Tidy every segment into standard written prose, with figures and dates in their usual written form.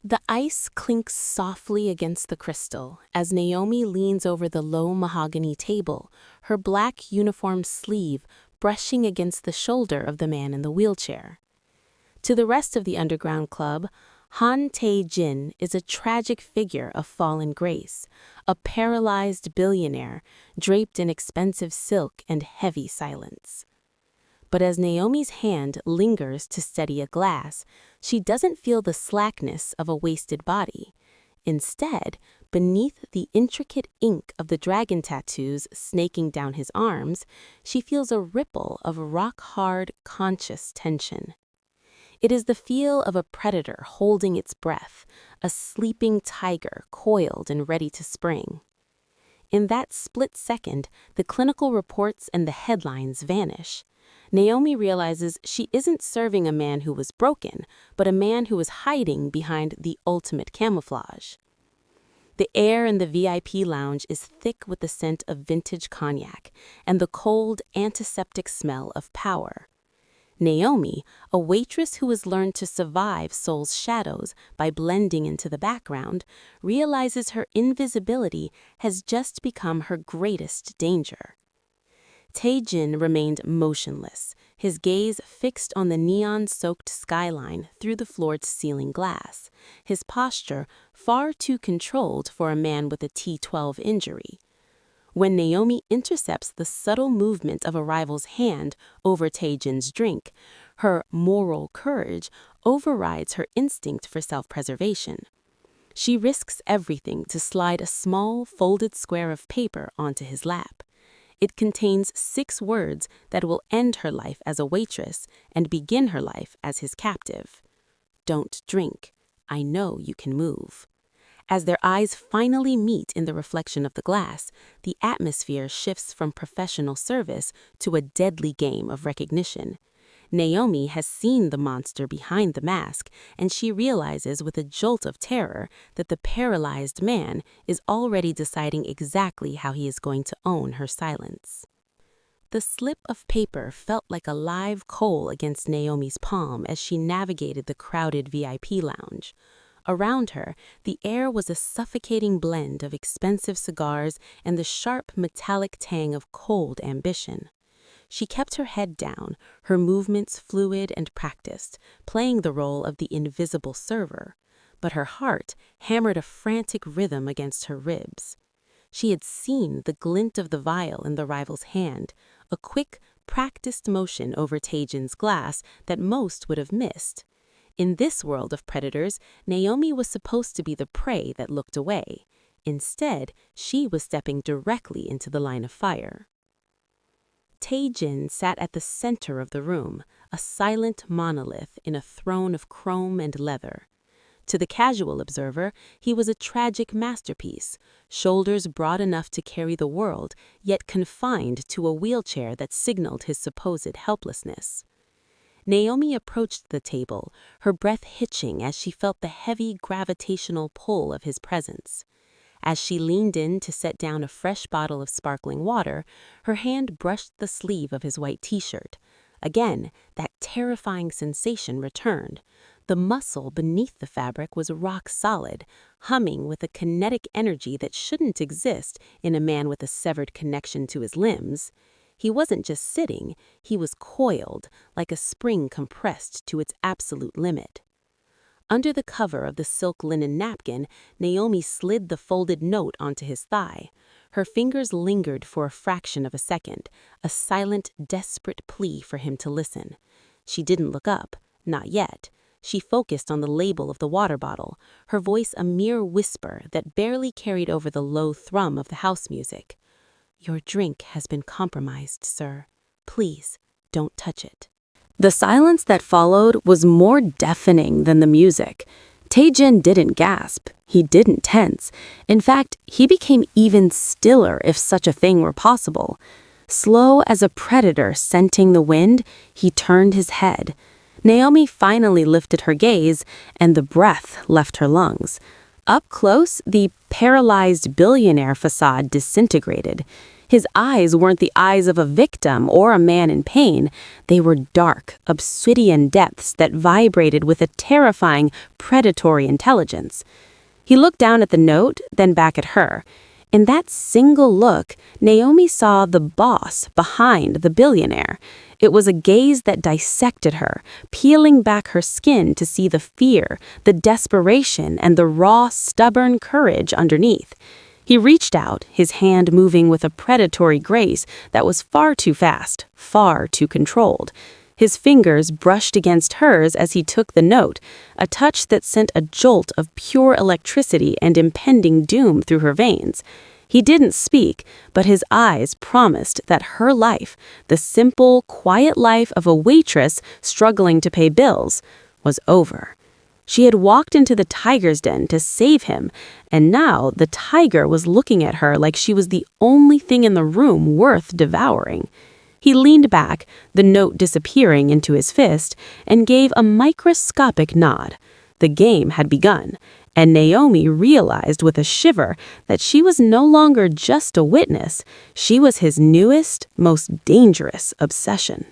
The ice clinks softly against the crystal as Naomi leans over the low mahogany table, her black uniform sleeve brushing against the shoulder of the man in the wheelchair. To the rest of the underground club, Han Tae-jin is a tragic figure of fallen grace, a paralyzed billionaire draped in expensive silk and heavy silence. But as Naomi's hand lingers to steady a glass, she doesn't feel the slackness of a wasted body. Instead, beneath the intricate ink of the dragon tattoos snaking down his arms, she feels a ripple of rock-hard, conscious tension. It is the feel of a predator holding its breath, a sleeping tiger coiled and ready to spring. In that split second, the clinical reports and the headlines vanish. Naomi realizes she isn't serving a man who was broken, but a man who was hiding behind the ultimate camouflage. The air in the VIP lounge is thick with the scent of vintage cognac and the cold, antiseptic smell of power. Naomi, a waitress who has learned to survive Seoul's shadows by blending into the background, realizes her invisibility has just become her greatest danger. Tae-jin remained motionless, his gaze fixed on the neon-soaked skyline through the floor-to-ceiling glass, his posture far too controlled for a man with a T12 injury. When Naomi intercepts the subtle movement of a rival's hand over Tae-jin's drink, her moral courage overrides her instinct for self-preservation. She risks everything to slide a small, folded square of paper onto his lap. It contains 6 words that will end her life as a waitress and begin her life as his captive. Don't drink. I know you can move. As their eyes finally meet in the reflection of the glass, the atmosphere shifts from professional service to a deadly game of recognition. Naomi has seen the monster behind the mask, and she realizes with a jolt of terror that the paralyzed man is already deciding exactly how he is going to own her silence. The slip of paper felt like a live coal against Naomi's palm as she navigated the crowded VIP lounge. Around her, the air was a suffocating blend of expensive cigars and the sharp metallic tang of cold ambition. She kept her head down, her movements fluid and practiced, playing the role of the invisible server. But her heart hammered a frantic rhythm against her ribs. She had seen the glint of the vial in the rival's hand, a quick, practiced motion over Tae-jin's glass that most would have missed. In this world of predators, Naomi was supposed to be the prey that looked away. Instead, she was stepping directly into the line of fire. Tae-jin sat at the center of the room, a silent monolith in a throne of chrome and leather. To the casual observer, he was a tragic masterpiece, shoulders broad enough to carry the world, yet confined to a wheelchair that signaled his supposed helplessness. Naomi approached the table, her breath hitching as she felt the heavy gravitational pull of his presence. As she leaned in to set down a fresh bottle of sparkling water, her hand brushed the sleeve of his white t-shirt. Again, that terrifying sensation returned. The muscle beneath the fabric was rock solid, humming with a kinetic energy that shouldn't exist in a man with a severed connection to his limbs. He wasn't just sitting, he was coiled, like a spring compressed to its absolute limit. Under the cover of the silk linen napkin, Naomi slid the folded note onto his thigh. Her fingers lingered for a fraction of a second, a silent, desperate plea for him to listen. She didn't look up, not yet. She focused on the label of the water bottle, her voice a mere whisper that barely carried over the low thrum of the house music. "Your drink has been compromised, sir. Please, don't touch it." The silence that followed was more deafening than the music. Tae-jin didn't gasp. He didn't tense. In fact, he became even stiller if such a thing were possible. Slow as a predator scenting the wind, he turned his head. Naomi finally lifted her gaze, and the breath left her lungs. Up close, the paralyzed billionaire facade disintegrated. His eyes weren't the eyes of a victim or a man in pain. They were dark, obsidian depths that vibrated with a terrifying, predatory intelligence. He looked down at the note, then back at her. In that single look, Naomi saw the boss behind the billionaire. It was a gaze that dissected her, peeling back her skin to see the fear, the desperation, and the raw, stubborn courage underneath. He reached out, his hand moving with a predatory grace that was far too fast, far too controlled. His fingers brushed against hers as he took the note, a touch that sent a jolt of pure electricity and impending doom through her veins. He didn't speak, but his eyes promised that her life, the simple, quiet life of a waitress struggling to pay bills, was over. She had walked into the tiger's den to save him, and now the tiger was looking at her like she was the only thing in the room worth devouring. He leaned back, the note disappearing into his fist, and gave a microscopic nod. The game had begun, and Naomi realized with a shiver that she was no longer just a witness, she was his newest, most dangerous obsession.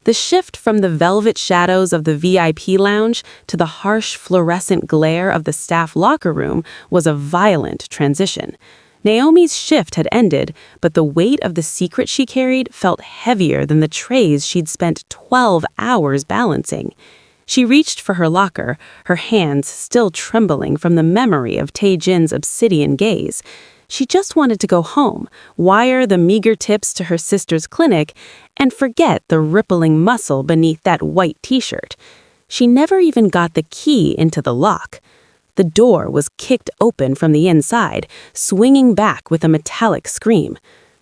The shift from the velvet shadows of the VIP lounge to the harsh fluorescent glare of the staff locker room was a violent transition. Naomi's shift had ended, but the weight of the secret she carried felt heavier than the trays she'd spent 12 hours balancing. She reached for her locker, her hands still trembling from the memory of Tae-jin's obsidian gaze. She just wanted to go home, wire the meager tips to her sister's clinic, and forget the rippling muscle beneath that white t-shirt. She never even got the key into the lock. The door was kicked open from the inside, swinging back with a metallic scream.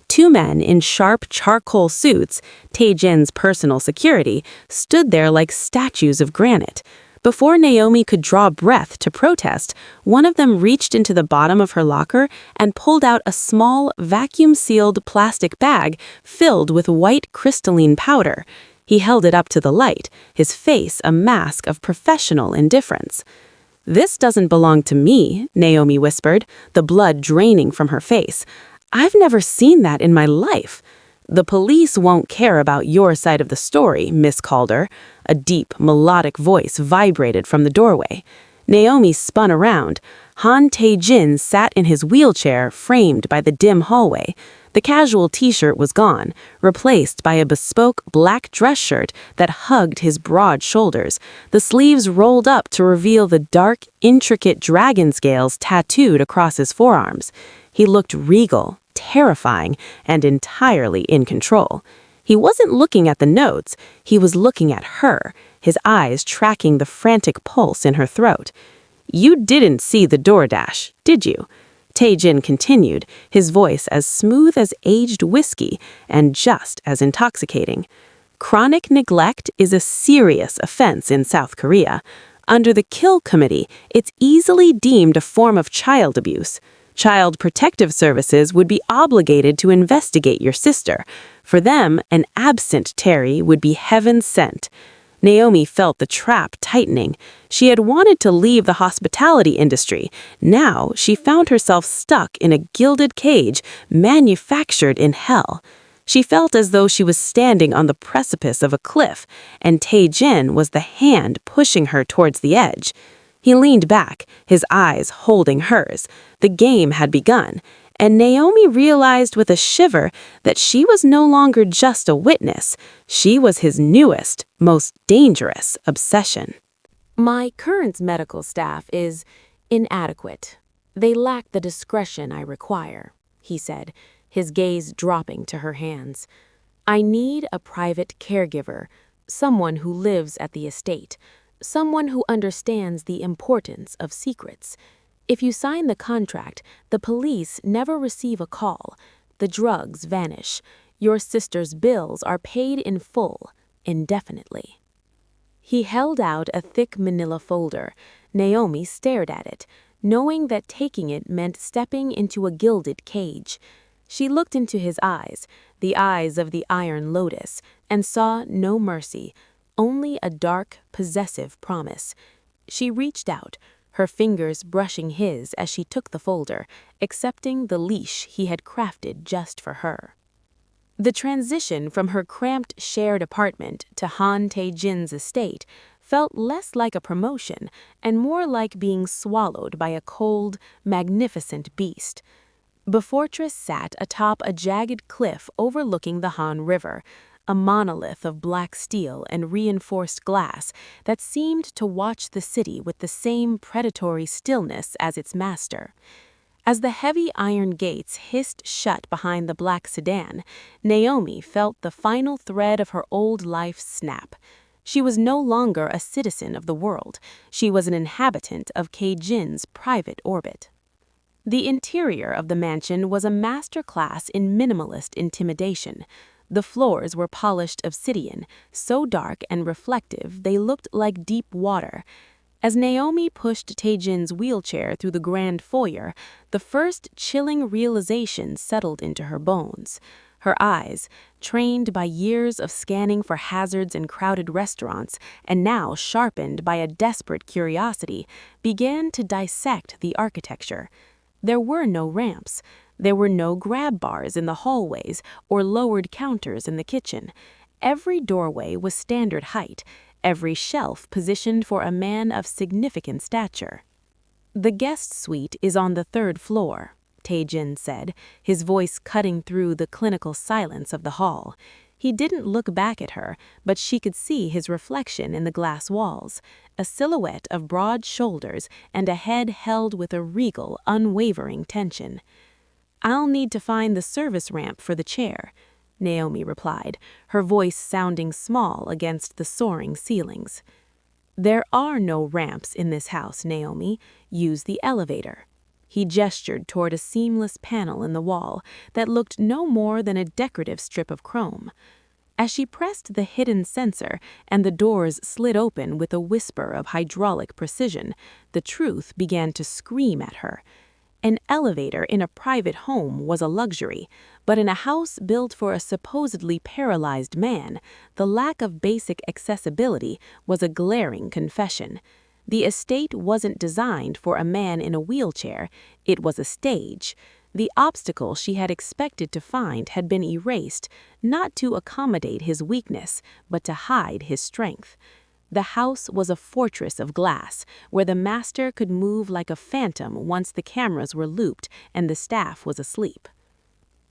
Two men in sharp charcoal suits, Tae-jin's personal security, stood there like statues of granite. Before Naomi could draw breath to protest, one of them reached into the bottom of her locker and pulled out a small, vacuum-sealed plastic bag filled with white crystalline powder. He held it up to the light, his face a mask of professional indifference. "This doesn't belong to me," Naomi whispered, the blood draining from her face. "I've never seen that in my life." "The police won't care about your side of the story, Miss Calder." A deep, melodic voice vibrated from the doorway. Naomi spun around. Han Tae-jin sat in his wheelchair, framed by the dim hallway. The casual t-shirt was gone, replaced by a bespoke black dress shirt that hugged his broad shoulders. The sleeves rolled up to reveal the dark, intricate dragon scales tattooed across his forearms. He looked regal, terrifying, and entirely in control. He wasn't looking at the notes, he was looking at her, his eyes tracking the frantic pulse in her throat. "You didn't see the DoorDash, did you?" Tae-jin continued, his voice as smooth as aged whiskey and just as intoxicating. "Chronic neglect is a serious offense in South Korea. Under the Kill Committee, it's easily deemed a form of child abuse. Child Protective Services would be obligated to investigate your sister. For them, an absent Terry would be heaven sent." Naomi felt the trap tightening. She had wanted to leave the hospitality industry. Now she found herself stuck in a gilded cage, manufactured in hell. She felt as though she was standing on the precipice of a cliff, and Tae-jin was the hand pushing her towards the edge. He leaned back, his eyes holding hers. The game had begun, and Naomi realized with a shiver that she was no longer just a witness. She was his newest, most dangerous obsession. "My current medical staff is inadequate. They lack the discretion I require," he said, his gaze dropping to her hands. "I need a private caregiver, someone who lives at the estate, someone who understands the importance of secrets. If you sign the contract, the police never receive a call. The drugs vanish. Your sister's bills are paid in full, indefinitely." He held out a thick manila folder. Naomi stared at it, knowing that taking it meant stepping into a gilded cage. She looked into his eyes, the eyes of the Iron Lotus, and saw no mercy, only a dark, possessive promise. She reached out, her fingers brushing his as she took the folder, accepting the leash he had crafted just for her. The transition from her cramped shared apartment to Han Tae-jin's estate felt less like a promotion and more like being swallowed by a cold, magnificent beast. The fortress sat atop a jagged cliff overlooking the Han River, a monolith of black steel and reinforced glass that seemed to watch the city with the same predatory stillness as its master. As the heavy iron gates hissed shut behind the black sedan, Naomi felt the final thread of her old life snap. She was no longer a citizen of the world. She was an inhabitant of Tae-jin's private orbit. The interior of the mansion was a masterclass in minimalist intimidation. The floors were polished obsidian, so dark and reflective they looked like deep water. As Naomi pushed Tae-jin's wheelchair through the grand foyer, the first chilling realization settled into her bones. Her eyes, trained by years of scanning for hazards in crowded restaurants and now sharpened by a desperate curiosity, began to dissect the architecture. There were no ramps. There were no grab bars in the hallways or lowered counters in the kitchen. Every doorway was standard height, every shelf positioned for a man of significant stature. "The guest suite is on the 3rd floor," Tae-jin said, his voice cutting through the clinical silence of the hall. He didn't look back at her, but she could see his reflection in the glass walls, a silhouette of broad shoulders and a head held with a regal, unwavering tension. "I'll need to find the service ramp for the chair," Naomi replied, her voice sounding small against the soaring ceilings. "There are no ramps in this house, Naomi. Use the elevator." He gestured toward a seamless panel in the wall that looked no more than a decorative strip of chrome. As she pressed the hidden sensor and the doors slid open with a whisper of hydraulic precision, the truth began to scream at her. An elevator in a private home was a luxury, but in a house built for a supposedly paralyzed man, the lack of basic accessibility was a glaring confession. The estate wasn't designed for a man in a wheelchair, it was a stage. The obstacle she had expected to find had been erased, not to accommodate his weakness, but to hide his strength. The house was a fortress of glass, where the master could move like a phantom once the cameras were looped and the staff was asleep.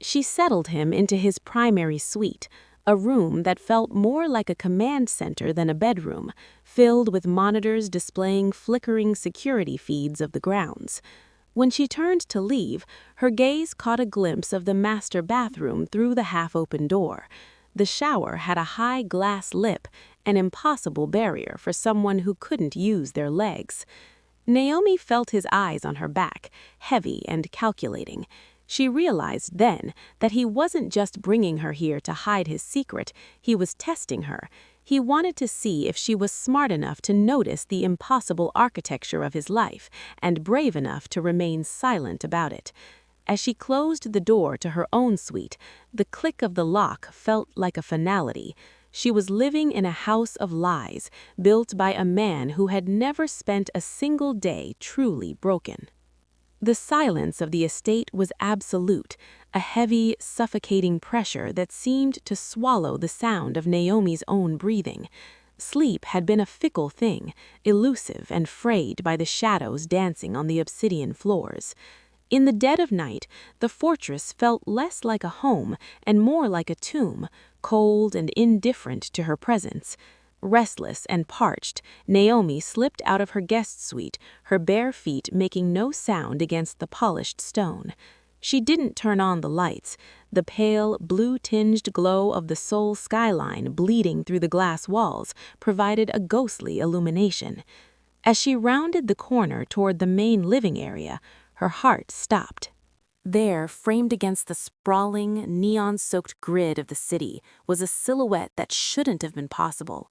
She settled him into his primary suite, a room that felt more like a command center than a bedroom, filled with monitors displaying flickering security feeds of the grounds. When she turned to leave, her gaze caught a glimpse of the master bathroom through the half-open door. The shower had a high glass lip, an impossible barrier for someone who couldn't use their legs. Naomi felt his eyes on her back, heavy and calculating. She realized then that he wasn't just bringing her here to hide his secret, he was testing her. He wanted to see if she was smart enough to notice the impossible architecture of his life and brave enough to remain silent about it. As she closed the door to her own suite, the click of the lock felt like a finality. She was living in a house of lies, built by a man who had never spent a single day truly broken. The silence of the estate was absolute, a heavy, suffocating pressure that seemed to swallow the sound of Naomi's own breathing. Sleep had been a fickle thing, elusive and frayed by the shadows dancing on the obsidian floors. In the dead of night, the fortress felt less like a home and more like a tomb, cold and indifferent to her presence. Restless and parched, Naomi slipped out of her guest suite, her bare feet making no sound against the polished stone. She didn't turn on the lights. The pale, blue-tinged glow of the Seoul skyline bleeding through the glass walls provided a ghostly illumination. As she rounded the corner toward the main living area, her heart stopped. There, framed against the sprawling, neon-soaked grid of the city, was a silhouette that shouldn't have been possible.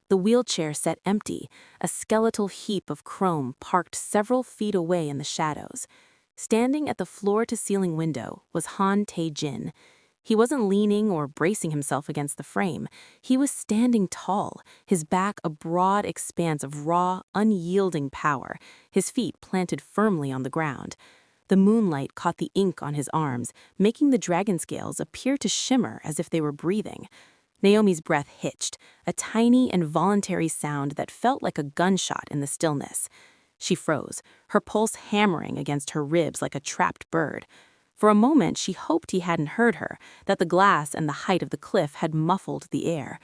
The wheelchair sat empty, a skeletal heap of chrome parked several feet away in the shadows. Standing at the floor-to-ceiling window was Han Tae-jin. He wasn't leaning or bracing himself against the frame. He was standing tall, his back a broad expanse of raw, unyielding power, his feet planted firmly on the ground. The moonlight caught the ink on his arms, making the dragon scales appear to shimmer as if they were breathing. Naomi's breath hitched, a tiny, involuntary sound that felt like a gunshot in the stillness. She froze, her pulse hammering against her ribs like a trapped bird. For a moment, she hoped he hadn't heard her, that the glass and the height of the cliff had muffled the air.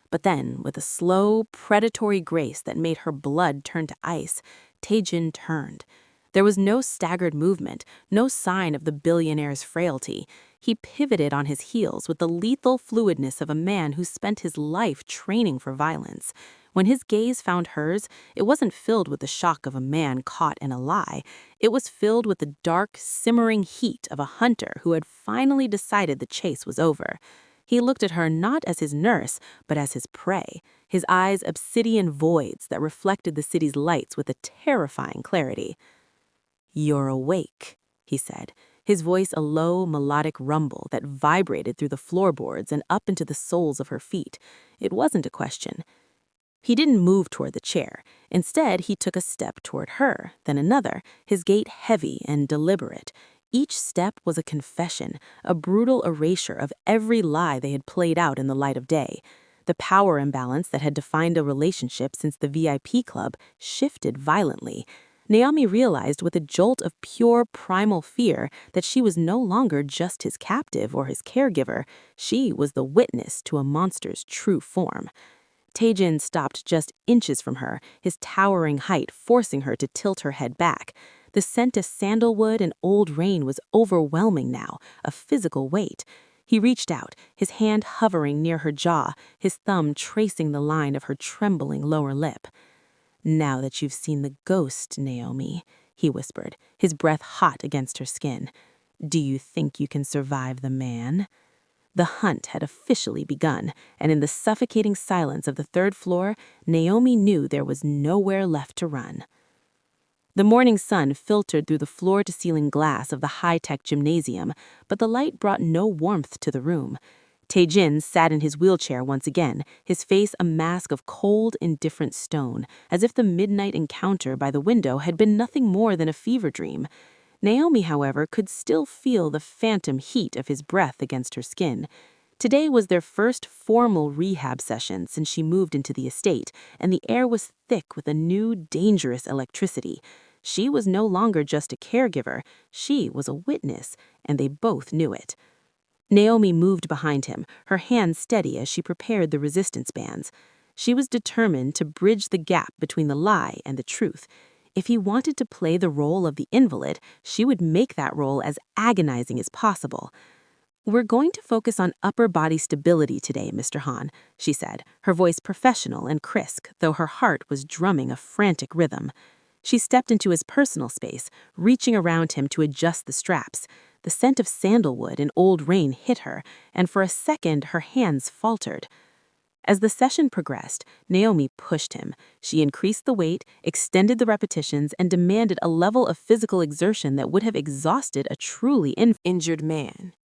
But then, with a slow, predatory grace that made her blood turn to ice, Taejin turned. There was no staggered movement, no sign of the billionaire's frailty. He pivoted on his heels with the lethal fluidness of a man who spent his life training for violence. When his gaze found hers, it wasn't filled with the shock of a man caught in a lie. It was filled with the dark, simmering heat of a hunter who had finally decided the chase was over. He looked at her not as his nurse, but as his prey, his eyes obsidian voids that reflected the city's lights with a terrifying clarity. "You're awake," he said, his voice a low, melodic rumble that vibrated through the floorboards and up into the soles of her feet. It wasn't a question. He didn't move toward the chair. Instead, he took a step toward her, then another, his gait heavy and deliberate. Each step was a confession, a brutal erasure of every lie they had played out in the light of day. The power imbalance that had defined a relationship since the VIP club shifted violently. Naomi realized with a jolt of pure primal fear that she was no longer just his captive or his caregiver. She was the witness to a monster's true form. Taejin stopped just inches from her, his towering height forcing her to tilt her head back. The scent of sandalwood and old rain was overwhelming now, a physical weight. He reached out, his hand hovering near her jaw, his thumb tracing the line of her trembling lower lip. "Now that you've seen the ghost, Naomi," he whispered, his breath hot against her skin, "do you think you can survive the man?" The hunt had officially begun, and in the suffocating silence of the third floor, Naomi knew there was nowhere left to run. The morning sun filtered through the floor-to-ceiling glass of the high-tech gymnasium, but the light brought no warmth to the room. Taejin sat in his wheelchair once again, his face a mask of cold, indifferent stone, as if the midnight encounter by the window had been nothing more than a fever dream. Naomi, however, could still feel the phantom heat of his breath against her skin. Today was their first formal rehab session since she moved into the estate, and the air was thick with a new, dangerous electricity. She was no longer just a caregiver, she was a witness, and they both knew it. Naomi moved behind him, her hands steady as she prepared the resistance bands. She was determined to bridge the gap between the lie and the truth. If he wanted to play the role of the invalid, she would make that role as agonizing as possible. "We're going to focus on upper body stability today, Mr. Han," she said, her voice professional and crisp, though her heart was drumming a frantic rhythm. She stepped into his personal space, reaching around him to adjust the straps. The scent of sandalwood and old rain hit her, and for a second her hands faltered. As the session progressed, Naomi pushed him. She increased the weight, extended the repetitions, and demanded a level of physical exertion that would have exhausted a truly injured man.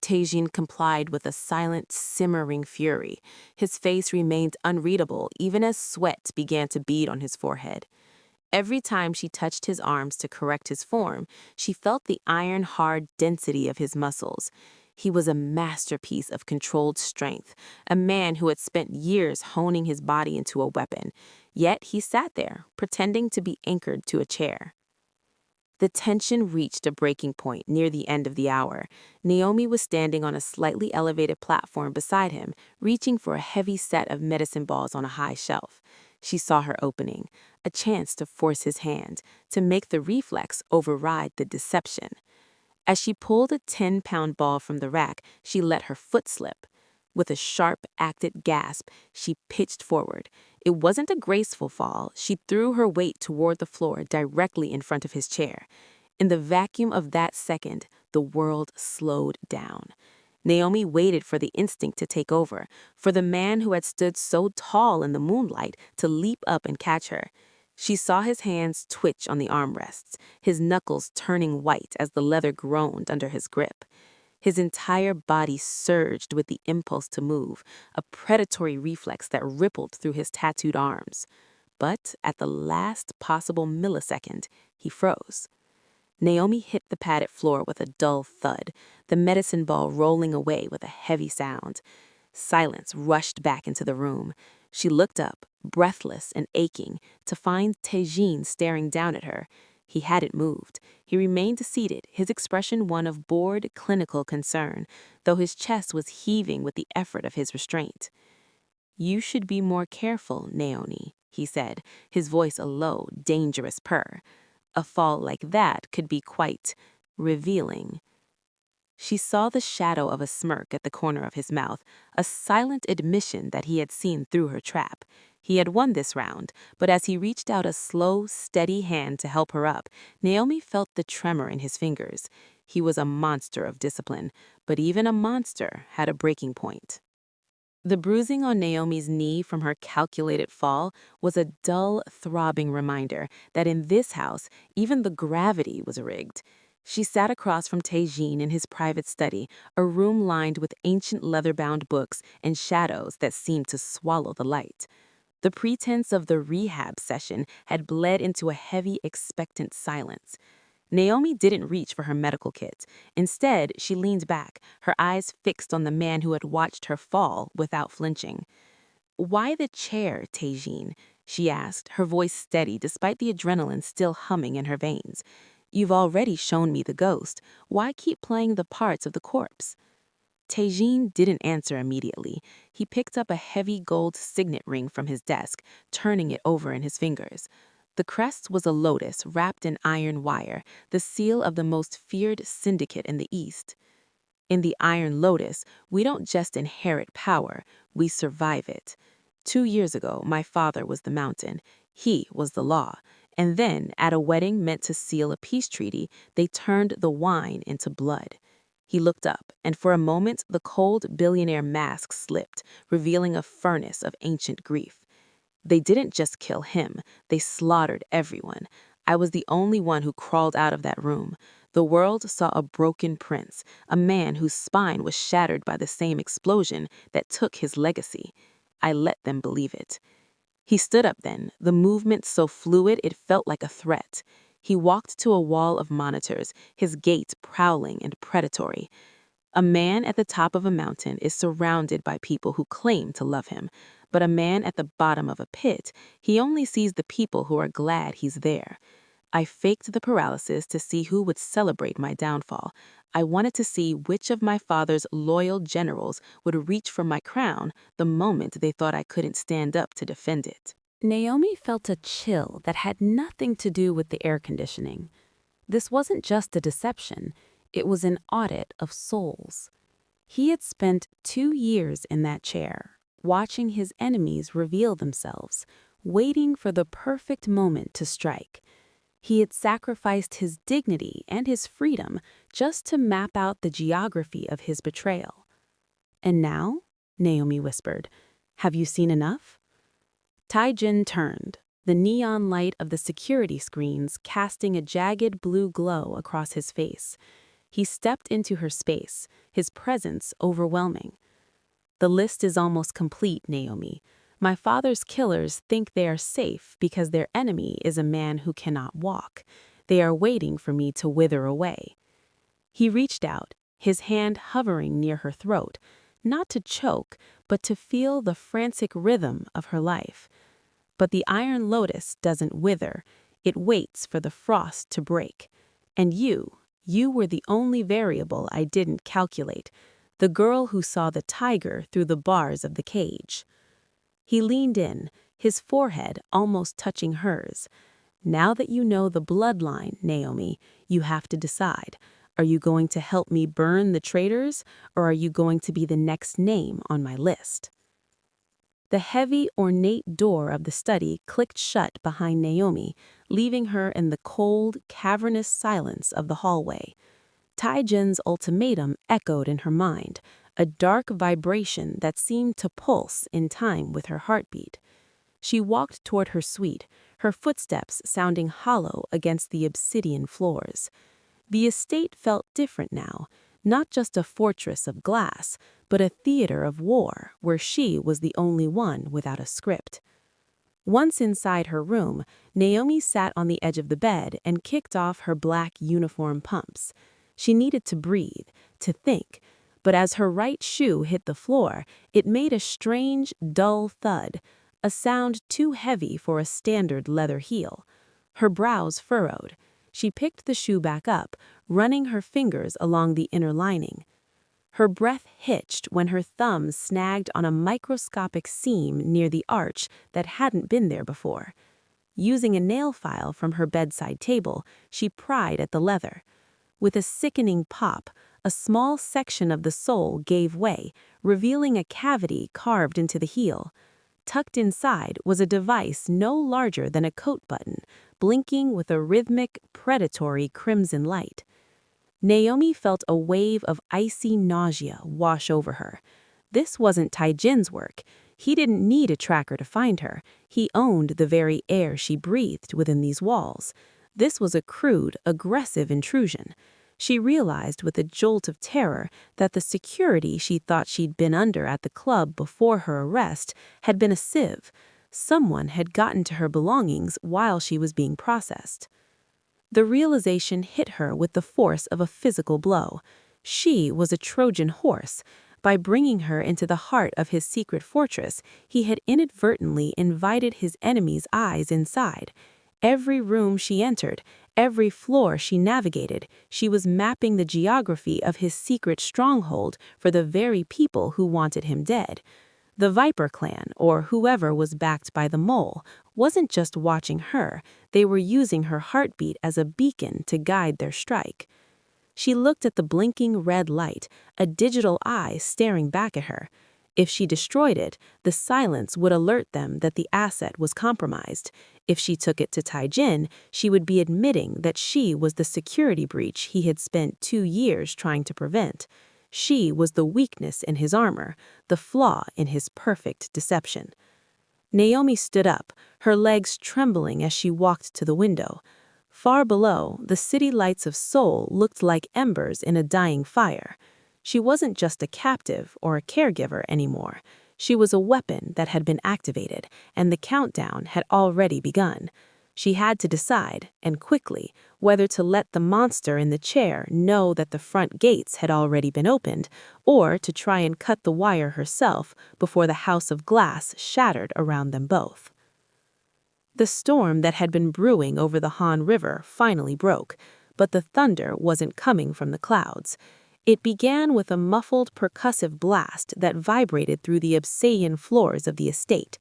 Taejin complied with a silent, simmering fury. His face remained unreadable even as sweat began to bead on his forehead. Every time she touched his arms to correct his form, she felt the iron-hard density of his muscles. He was a masterpiece of controlled strength, a man who had spent years honing his body into a weapon. Yet he sat there, pretending to be anchored to a chair. The tension reached a breaking point near the end of the hour. Naomi was standing on a slightly elevated platform beside him, reaching for a heavy set of medicine balls on a high shelf. She saw her opening, a chance to force his hand, to make the reflex override the deception. As she pulled a 10-pound ball from the rack, she let her foot slip. With a sharp, acted gasp, she pitched forward. It wasn't a graceful fall. She threw her weight toward the floor directly in front of his chair. In the vacuum of that second, the world slowed down. Naomi waited for the instinct to take over, for the man who had stood so tall in the moonlight to leap up and catch her. She saw his hands twitch on the armrests, his knuckles turning white as the leather groaned under his grip. His entire body surged with the impulse to move, a predatory reflex that rippled through his tattooed arms. But at the last possible millisecond, he froze. Naomi hit the padded floor with a dull thud, the medicine ball rolling away with a heavy sound. Silence rushed back into the room. She looked up, breathless and aching, to find Tejin staring down at her. He hadn't moved. He remained seated, his expression one of bored, clinical concern, though his chest was heaving with the effort of his restraint. "You should be more careful, Naomi," he said, his voice a low, dangerous purr. "A fall like that could be quite revealing." She saw the shadow of a smirk at the corner of his mouth, a silent admission that he had seen through her trap. He had won this round, but as he reached out a slow, steady hand to help her up, Naomi felt the tremor in his fingers. He was a monster of discipline, but even a monster had a breaking point. The bruising on Naomi's knee from her calculated fall was a dull, throbbing reminder that in this house, even the gravity was rigged. She sat across from Tejin in his private study, a room lined with ancient leather-bound books and shadows that seemed to swallow the light. The pretense of the rehab session had bled into a heavy, expectant silence. Naomi didn't reach for her medical kit. Instead, she leaned back, her eyes fixed on the man who had watched her fall without flinching. "Why the chair, Tejin?" she asked, her voice steady despite the adrenaline still humming in her veins. "You've already shown me the ghost. Why keep playing the parts of the corpse?" Tejin didn't answer immediately. He picked up a heavy gold signet ring from his desk, turning it over in his fingers. The crest was a lotus wrapped in iron wire, the seal of the most feared syndicate in the East. "In the Iron Lotus, we don't just inherit power, we survive it. 2 years ago, my father was the mountain. He was the law. And then, at a wedding meant to seal a peace treaty, they turned the wine into blood." He looked up, and for a moment the cold billionaire mask slipped, revealing a furnace of ancient grief. "They didn't just kill him, they slaughtered everyone. I was the only one who crawled out of that room. The world saw a broken prince, a man whose spine was shattered by the same explosion that took his legacy. I let them believe it." He stood up then, the movement so fluid it felt like a threat. He walked to a wall of monitors, his gait prowling and predatory. "A man at the top of a mountain is surrounded by people who claim to love him, but a man at the bottom of a pit, he only sees the people who are glad he's there. I faked the paralysis to see who would celebrate my downfall. I wanted to see which of my father's loyal generals would reach for my crown the moment they thought I couldn't stand up to defend it." Naomi felt a chill that had nothing to do with the air conditioning. This wasn't just a deception, it was an audit of souls. He had spent 2 years in that chair, watching his enemies reveal themselves, waiting for the perfect moment to strike. He had sacrificed his dignity and his freedom just to map out the geography of his betrayal. "And now," Naomi whispered, "have you seen enough?" Taijin turned, the neon light of the security screens casting a jagged blue glow across his face. He stepped into her space, his presence overwhelming. "The list is almost complete, Naomi. My father's killers think they are safe because their enemy is a man who cannot walk. They are waiting for me to wither away." He reached out, his hand hovering near her throat, not to choke, but to feel the frantic rhythm of her life. "But the Iron Lotus doesn't wither. It waits for the frost to break. And you were the only variable I didn't calculate, the girl who saw the tiger through the bars of the cage." He leaned in, his forehead almost touching hers. "Now that you know the bloodline, Naomi, you have to decide. Are you going to help me burn the traitors, or are you going to be the next name on my list?" The heavy, ornate door of the study clicked shut behind Naomi, leaving her in the cold, cavernous silence of the hallway. Taijin's ultimatum echoed in her mind, a dark vibration that seemed to pulse in time with her heartbeat. She walked toward her suite, her footsteps sounding hollow against the obsidian floors. The estate felt different now. not just a fortress of glass, but a theater of war where she was the only one without a script. Once inside her room, Naomi sat on the edge of the bed and kicked off her black uniform pumps. She needed to breathe, to think, but as her right shoe hit the floor, it made a strange, dull thud, a sound too heavy for a standard leather heel. Her brows furrowed. She picked the shoe back up, running her fingers along the inner lining. Her breath hitched when her thumb snagged on a microscopic seam near the arch that hadn't been there before. Using a nail file from her bedside table, she pried at the leather. With a sickening pop, a small section of the sole gave way, revealing a cavity carved into the heel. Tucked inside was a device no larger than a coat button, blinking with a rhythmic, predatory crimson light. Naomi felt a wave of icy nausea wash over her. This wasn't Taijin's work. He didn't need a tracker to find her. He owned the very air she breathed within these walls. This was a crude, aggressive intrusion. She realized with a jolt of terror that the security she thought she'd been under at the club before her arrest had been a sieve. Someone had gotten to her belongings while she was being processed. The realization hit her with the force of a physical blow. She was a Trojan horse. By bringing her into the heart of his secret fortress, he had inadvertently invited his enemy's eyes inside. Every room she entered, every floor she navigated, she was mapping the geography of his secret stronghold for the very people who wanted him dead. The Viper clan, or whoever was backed by the mole, wasn't just watching her, they were using her heartbeat as a beacon to guide their strike. She looked at the blinking red light, a digital eye staring back at her. If she destroyed it, the silence would alert them that the asset was compromised. If she took it to Taijin, she would be admitting that she was the security breach he had spent 2 years trying to prevent. She was the weakness in his armor, the flaw in his perfect deception. Naomi stood up, her legs trembling as she walked to the window. Far below, the city lights of Seoul looked like embers in a dying fire. She wasn't just a captive or a caregiver anymore. She was a weapon that had been activated, and the countdown had already begun. She had to decide, and quickly, whether to let the monster in the chair know that the front gates had already been opened, or to try and cut the wire herself before the house of glass shattered around them both. The storm that had been brewing over the Han River finally broke, but the thunder wasn't coming from the clouds. It began with a muffled percussive blast that vibrated through the obsidian floors of the estate,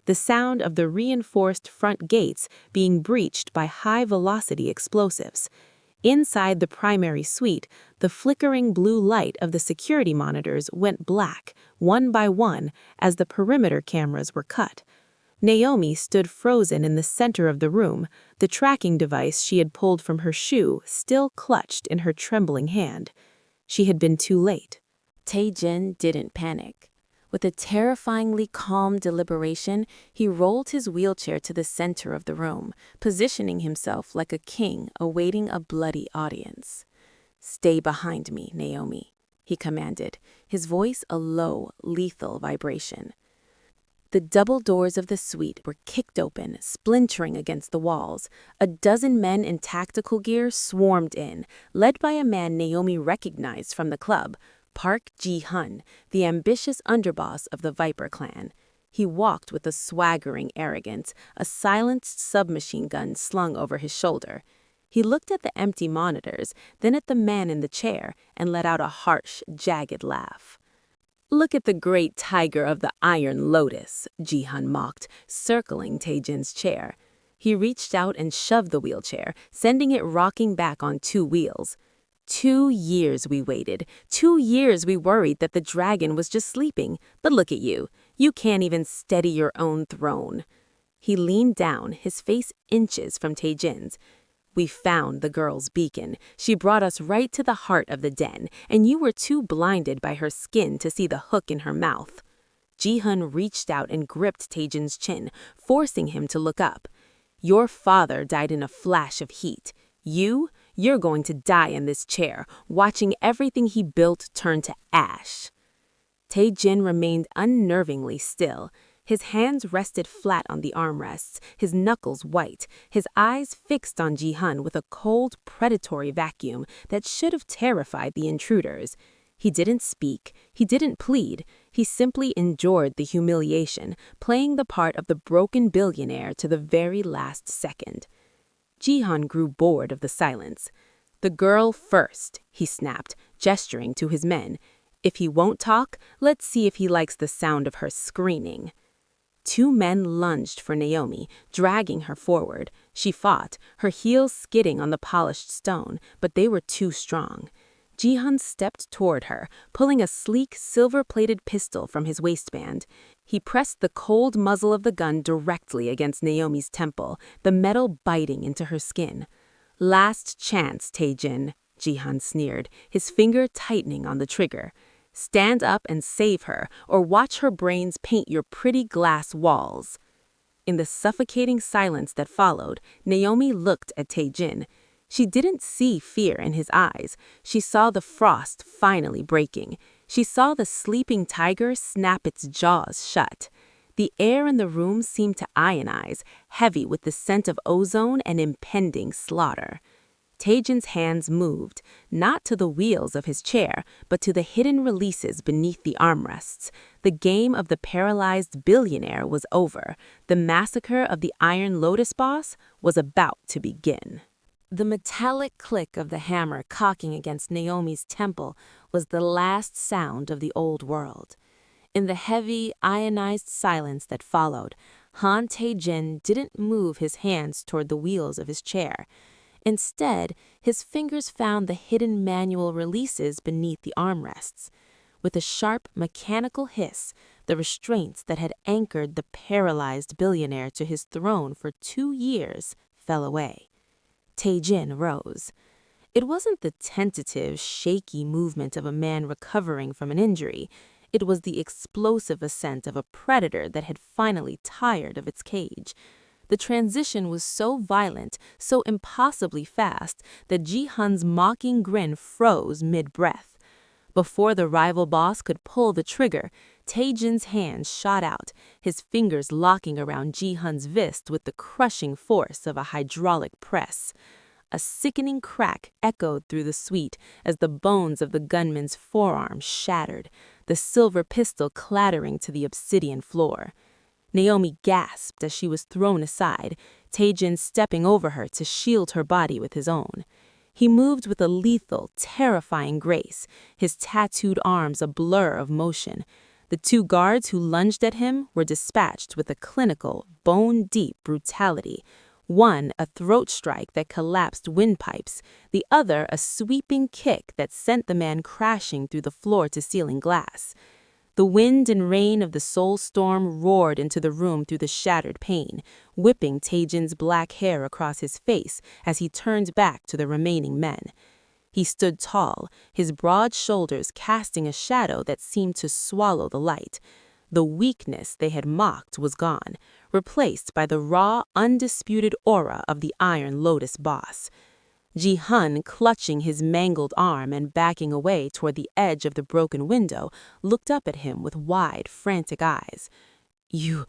the sound of the reinforced front gates being breached by high-velocity explosives. Inside the primary suite, the flickering blue light of the security monitors went black, one by one, as the perimeter cameras were cut. Naomi stood frozen in the center of the room, the tracking device she had pulled from her shoe still clutched in her trembling hand. She had been too late. Taijin didn't panic. With a terrifyingly calm deliberation, he rolled his wheelchair to the center of the room, positioning himself like a king awaiting a bloody audience. "Stay behind me, Naomi," he commanded, his voice a low, lethal vibration. The double doors of the suite were kicked open, splintering against the walls. A dozen men in tactical gear swarmed in, led by a man Naomi recognized from the club, Park Ji-hun, the ambitious underboss of the Viper clan. He walked with a swaggering arrogance, a silenced submachine gun slung over his shoulder. He looked at the empty monitors, then at the man in the chair, and let out a harsh, jagged laugh. "Look at the great tiger of the Iron Lotus," Ji-hun mocked, circling Taijin's chair. He reached out and shoved the wheelchair, sending it rocking back on 2 wheels. 2 years we waited. 2 years we worried that the dragon was just sleeping. But look at you. You can't even steady your own throne. He leaned down, his face inches from Taijin's. "We found the girl's beacon. She brought us right to the heart of the den, and you were too blinded by her skin to see the hook in her mouth." Ji-hun reached out and gripped Taijin's chin, forcing him to look up. "Your father died in a flash of heat. You're going to die in this chair, watching everything he built turn to ash." Tae-jin remained unnervingly still. His hands rested flat on the armrests, his knuckles white, his eyes fixed on Ji-hun with a cold, predatory vacuum that should have terrified the intruders. He didn't speak, he didn't plead, he simply endured the humiliation, playing the part of the broken billionaire to the very last second. Ji-hun grew bored of the silence. "The girl first," he snapped, gesturing to his men. "If he won't talk, let's see if he likes the sound of her screaming." Two men lunged for Naomi, dragging her forward. She fought, her heels skidding on the polished stone, but they were too strong. Ji-hun stepped toward her, pulling a sleek, silver-plated pistol from his waistband. He pressed the cold muzzle of the gun directly against Naomi's temple, the metal biting into her skin. "Last chance, Tae-jin," Ji-hun sneered, his finger tightening on the trigger. "Stand up and save her, or watch her brains paint your pretty glass walls." In the suffocating silence that followed, Naomi looked at Tae-jin. She didn't see fear in his eyes. She saw the frost finally breaking. She saw the sleeping tiger snap its jaws shut. The air in the room seemed to ionize, heavy with the scent of ozone and impending slaughter. Tae-jin's hands moved, not to the wheels of his chair, but to the hidden releases beneath the armrests. The game of the paralyzed billionaire was over. The massacre of the Iron Lotus boss was about to begin. The metallic click of the hammer cocking against Naomi's temple was the last sound of the old world. In the heavy, ionized silence that followed, Han Tae-jin didn't move his hands toward the wheels of his chair. Instead, his fingers found the hidden manual releases beneath the armrests. With a sharp, mechanical hiss, the restraints that had anchored the paralyzed billionaire to his throne for 2 years fell away. Tae-jin rose. It wasn't the tentative, shaky movement of a man recovering from an injury. It was the explosive ascent of a predator that had finally tired of its cage. The transition was so violent, so impossibly fast, that Ji-hun's mocking grin froze mid-breath. Before the rival boss could pull the trigger, Tae-jin's hand shot out, his fingers locking around Ji-hun's fist with the crushing force of a hydraulic press. A sickening crack echoed through the suite as the bones of the gunman's forearm shattered, the silver pistol clattering to the obsidian floor. Naomi gasped as she was thrown aside, Tae-jin stepping over her to shield her body with his own. He moved with a lethal, terrifying grace, his tattooed arms a blur of motion. The 2 guards who lunged at him were dispatched with a clinical, bone-deep brutality. One a throat strike that collapsed windpipes, the other a sweeping kick that sent the man crashing through the floor-to-ceiling glass. The wind and rain of the soul storm roared into the room through the shattered pane, whipping Tae-jin's black hair across his face as he turned back to the remaining men. He stood tall, his broad shoulders casting a shadow that seemed to swallow the light. The weakness they had mocked was gone, replaced by the raw, undisputed aura of the Iron Lotus boss. Ji-hun, clutching his mangled arm and backing away toward the edge of the broken window, looked up at him with wide, frantic eyes. You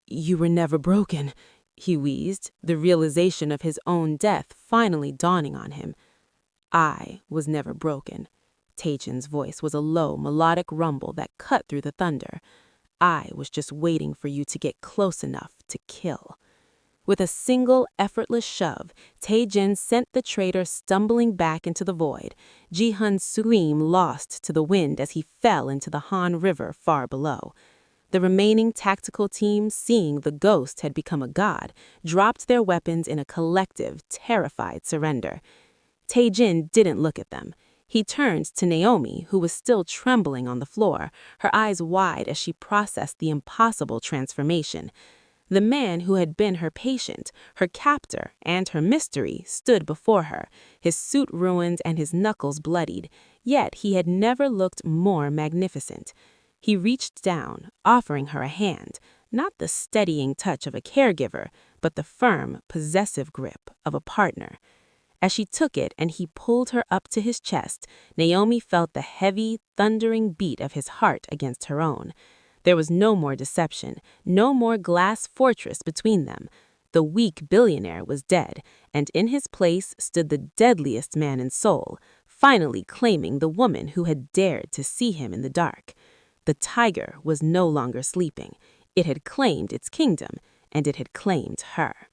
were never broken," he wheezed, the realization of his own death finally dawning on him. "I was never broken." Tae-jin's voice was a low, melodic rumble that cut through the thunder. "I was just waiting for you to get close enough to kill." With a single, effortless shove, Tae-jin sent the traitor stumbling back into the void, Ji-hun's scream lost to the wind as he fell into the Han River far below. The remaining tactical team, seeing the ghost had become a god, dropped their weapons in a collective, terrified surrender. Tae-jin didn't look at them. He turned to Naomi, who was still trembling on the floor, her eyes wide as she processed the impossible transformation. The man who had been her patient, her captor, and her mystery stood before her, his suit ruined and his knuckles bloodied, yet he had never looked more magnificent. He reached down, offering her a hand, not the steadying touch of a caregiver, but the firm, possessive grip of a partner. As she took it and he pulled her up to his chest, Naomi felt the heavy, thundering beat of his heart against her own. There was no more deception, no more glass fortress between them. The weak billionaire was dead, and in his place stood the deadliest man in Seoul, finally claiming the woman who had dared to see him in the dark. The tiger was no longer sleeping. It had claimed its kingdom, and it had claimed her.